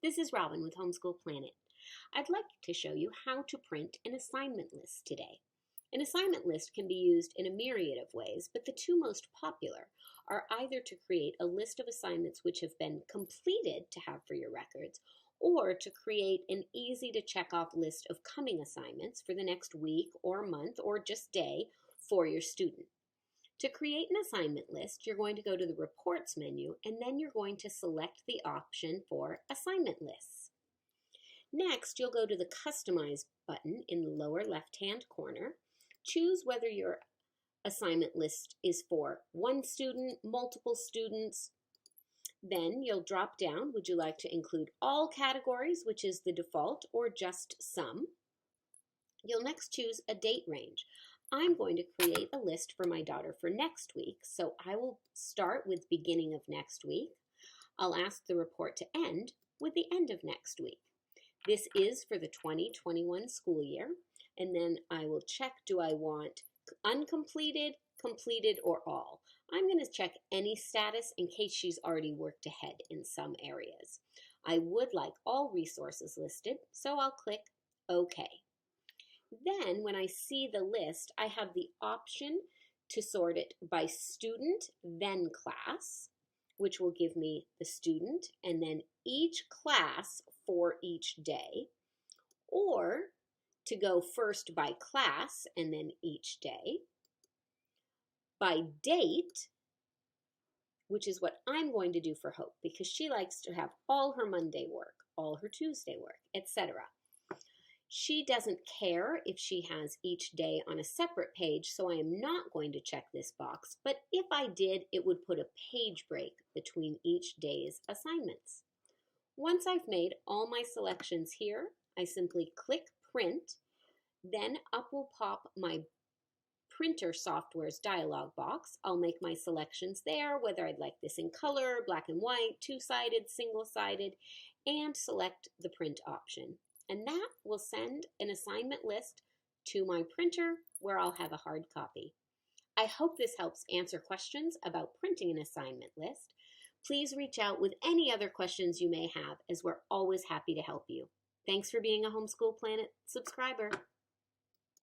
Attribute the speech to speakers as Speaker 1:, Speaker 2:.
Speaker 1: This is Robin with Homeschool Planet. I'd like to show you how to print an assignment list today. An assignment list can be used in a myriad of ways, but the two most popular are either to create a list of assignments which have been completed to have for your records, or to create an easy to check off list of coming assignments for the next week or month or just day for your student. To create an assignment list, you're going to go to the Reports menu, and then you're going to select the option for Assignment Lists. Next, you'll go to the Customize button in the lower left-hand corner. Choose whether your assignment list is for one student, multiple students. Then you'll drop down, would you like to include all categories, which is the default, or just some? You'll next choose a date range. I'm going to create a list for my daughter for next week, so I will start with beginning of next week. I'll ask the report to end with the end of next week. This is for the 2021 school year, and then I will check, do I want uncompleted, completed, or all? I'm going to check any status in case she's already worked ahead in some areas. I would like all resources listed, so I'll click OK. Then when I see the list, I have the option to sort it by student, then class, which will give me the student and then each class for each day, or to go first by class and then each day, by date, which is what I'm going to do for Hope because she likes to have all her Monday work, all her Tuesday work, etc. She doesn't care if she has each day on a separate page, so I am not going to check this box, but if I did, it would put a page break between each day's assignments. Once I've made all my selections here, I simply click Print, then up will pop my printer software's dialog box. I'll make my selections there, whether I'd like this in color, black and white, two-sided, single-sided, and select the print option. And that will send an assignment list to my printer where I'll have a hard copy. I hope this helps answer questions about printing an assignment list. Please reach out with any other questions you may have, as we're always happy to help you. Thanks for being a Homeschool Planet subscriber.